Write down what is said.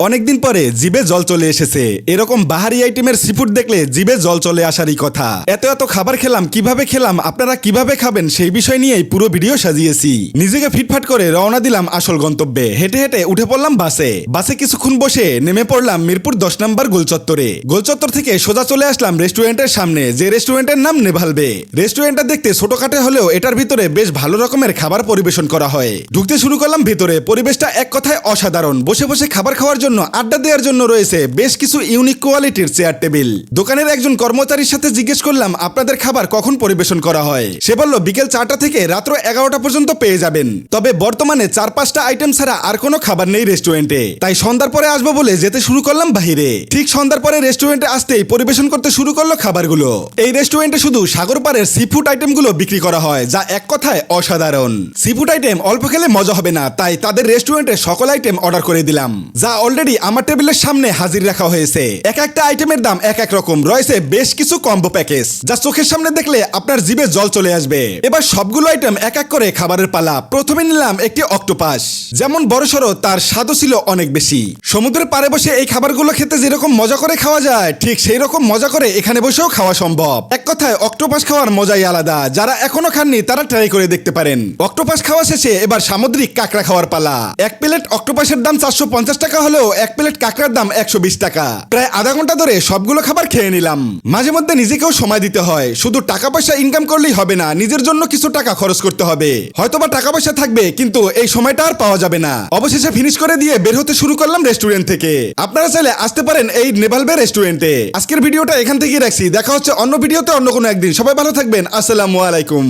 অনেকদিন পরে জিভে জল চলে এসেছে। এরকম বাহারি আইটেমের সিফুড দেখলে জিভে জল চলে আসারই কথা। এত এত খাবার খেলাম, কিভাবে খেলাম, আপনারা কিভাবে খাবেন সেই বিষয় নিয়েই পুরো ভিডিও সাজিয়েছি। নিজেকে ফিটফাট করে রওনা দিলাম আসল গন্তব্যে। হেঁটে হেঁটে উঠে পড়লাম বাসে কিছুক্ষণ বসে নেমে পড়লাম মিরপুর 10 নম্বর গোলচত্বরে। গোলচত্বর থেকে সোজা চলে আসলাম রেস্টুরেন্টের সামনে, যে রেস্টুরেন্টের নাম নেভালবে। রেস্টুরেন্টটা দেখতে ছোটখাটো হলেও এটার ভিতরে বেশ ভালো রকমের খাবার পরিবেশন করা হয়। ঢুকতে শুরু করলাম ভিতরে। পরিবেশটা এক কথায় অসাধারণ। বসে বসে খাবার খাওয়ার জন্য, আড্ডা দেওয়ার জন্য রয়েছে বেশ কিছু ইউনিক কোয়ালিটির চেয়ার টেবিল। দোকানের একজন কর্মচারীর সাথে জিজ্ঞেস করলাম আপনাদের খাবার কখন পরিবেশন করা হয়। সে বলল বিকেল 4টা থেকে রাত্র 11টা পর্যন্ত পেয়ে যাবেন। তবে বর্তমানে 4-5টা আইটেম ছাড়া আর কোনো খাবার নেই রেস্টুরেন্টে। তাই সন্ধ্যার পরে আসবো বলে যেতে শুরু করলাম বাহিরে। ঠিক সন্ধ্যার পরে রেস্টুরেন্টে আসতেই পরিবেশন করতে শুরু করলো খাবারগুলো। এই রেস্টুরেন্টে শুধু সাগর পাড়ের সি ফুড আইটেমগুলো বিক্রি করা হয়, যা এক কথায় অসাধারণ। সি ফুড আইটেম অল্প খেলে মজা হবে না, তাই তাদের রেস্টুরেন্টে সকল আইটেম অর্ডার করে দিলাম, যা অলরেডি আমার টেবিলের সামনে হাজির রাখা হয়েছে। এক একটা আইটেমের দাম এক এক রকম। রয়েছে বেশ কিছু কম্বো প্যাকেজ, যা চোখের সামনে দেখলে আপনার জিভে জল চলে আসবে। এবার সবগুলো আইটেম এক এক করে খাবারের পালা। প্রথমে নিলাম একটি অক্টোপাস। যেমন বড়সড়, তার স্বাদও ছিল অনেক বেশি। সমুদ্রের পাড়ে বসে এই খাবারগুলো খেতে যেরকম মজা করে খাওয়া যায়, ঠিক সেই রকম মজা করে এখানে বসেও খাওয়া সম্ভব। এক কথায় অক্টোপাস খাওয়ার মজাই আলাদা। যারা এখনো খাননি তারা ট্রাই করে দেখতে পারেন। অক্টোপাস খাওয়া শেষে এবার সামুদ্রিক কাঁকড়া খাওয়ার পালা। এক প্লেট অক্টোপাসের দাম 450 টাকা হলেও এক প্লেট কাঁকড়ার দাম 120 টাকা। প্রায় আধা ঘন্টা ধরে সবগুলো খাবার খেয়ে নিলাম। মাঝে মধ্যে নিজেকেও সময় দিতে হয়। শুধু টাকা পয়সা ইনকাম করলেই হবে না, নিজের জন্য কিছু টাকা খরচ করতে হবে। হয়তোবা টাকা পয়সা থাকবে, কিন্তু এই সময়টা আর পাওয়া যাবে না। অবশেষে ফিনিশ করে দিয়ে বের হতে শুরু করলাম রেস্টুরেন্ট থেকে। আপনারা চাইলে আসতে পারেন এই নেভালবে রেস্টুরেন্টে। আজকের ভিডিওটা এখান থেকেই রাখছি। দেখা হচ্ছে অন্য ভিডিওতে অন্য কোনো একদিন। সবাই ভালো থাকবেন। আসসালামু আলাইকুম।